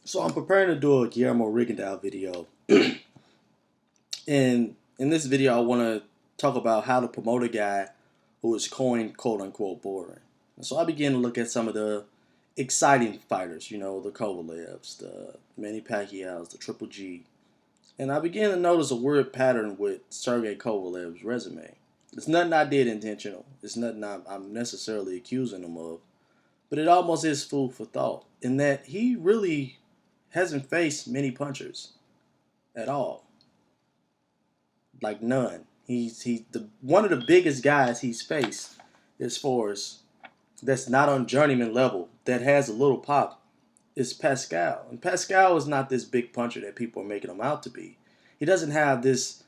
So I'm preparing to do a Guillermo Rigondeaux video, and in this video I want to talk about how to promote a guy who is coined quote unquote boring. And so I began to look at some of the exciting fighters, the Kovalevs, the Manny Pacquiao's, the Triple G, and I began to notice a weird pattern with Sergey Kovalev's resume. It's nothing I did intentional. It's nothing I'm necessarily accusing him of, but it almost is food for thought in that he really hasn't faced many punchers at all. Like none. He's the one of the biggest guys he's faced as far as that's not on journeyman level that has a little pop is Pascal. And Pascal is not this big puncher that people are making him out to be. He doesn't have this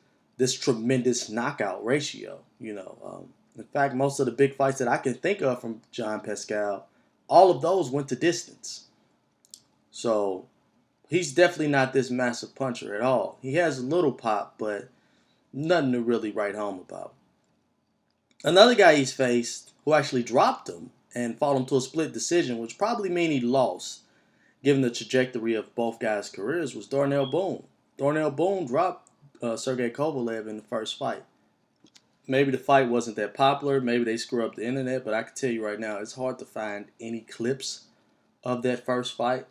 tremendous knockout ratio. In fact, most of the big fights that I can think of from John Pascal, all of those went to distance. So he's definitely not this massive puncher at all. He has a little pop, but nothing to really write home about. Another guy he's faced who actually dropped him and fought him to a split decision, which probably mean he lost, given the trajectory of both guys' careers, was Darnell Boone. Darnell Boone dropped Sergey Kovalev in the first fight. Maybe the fight wasn't that popular. Maybe they screw up the internet, but I can tell you right now, it's hard to find any clips of that first fight.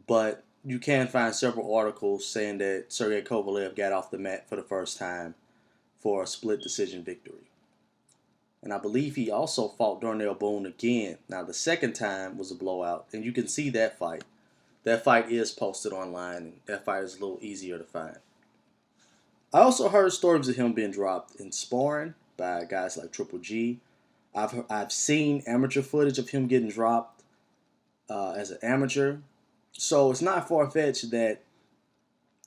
But you can find several articles saying that Sergey Kovalev got off the mat for the first time for a split decision victory. And I believe he also fought Darnell Boone again. Now, the second time was a blowout, and you can see that fight. That fight is posted online, and that fight is a little easier to find. I also heard stories of him being dropped in sparring by guys like Triple G. I've seen amateur footage of him getting dropped as an amateur. So it's not far-fetched that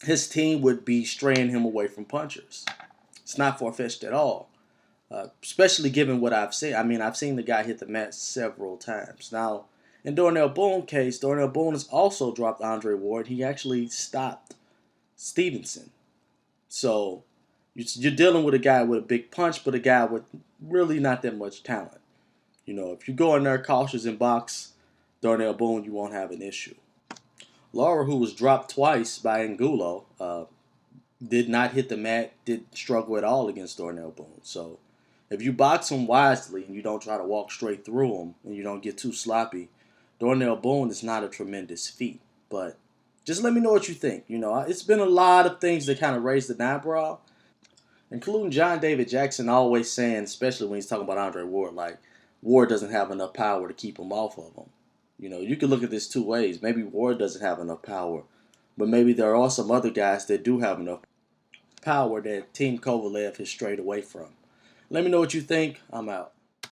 his team would be straying him away from punchers. It's not far-fetched at all, especially given what I've seen. I mean, I've seen the guy hit the mat several times. Now, in Darnell Boone's case, Darnell Boone has also dropped Andre Ward. He actually stopped Stevenson. So you're dealing with a guy with a big punch, but a guy with really not that much talent. If you go in there cautious and box Darnell Boone, you won't have an issue. Lara, who was dropped twice by Angulo, did not hit the mat, didn't struggle at all against Darnell Boone. So if you box him wisely and you don't try to walk straight through him and you don't get too sloppy, Darnell Boone is not a tremendous feat. But just let me know what you think. It's been a lot of things that kind of raised the eyebrow, including John David Jackson always saying, especially when he's talking about Andre Ward, like Ward doesn't have enough power to keep him off of him. You can look at this two ways. Maybe Ward doesn't have enough power, but maybe there are some other guys that do have enough power that Team Kovalev has strayed away from. Let me know what you think. I'm out.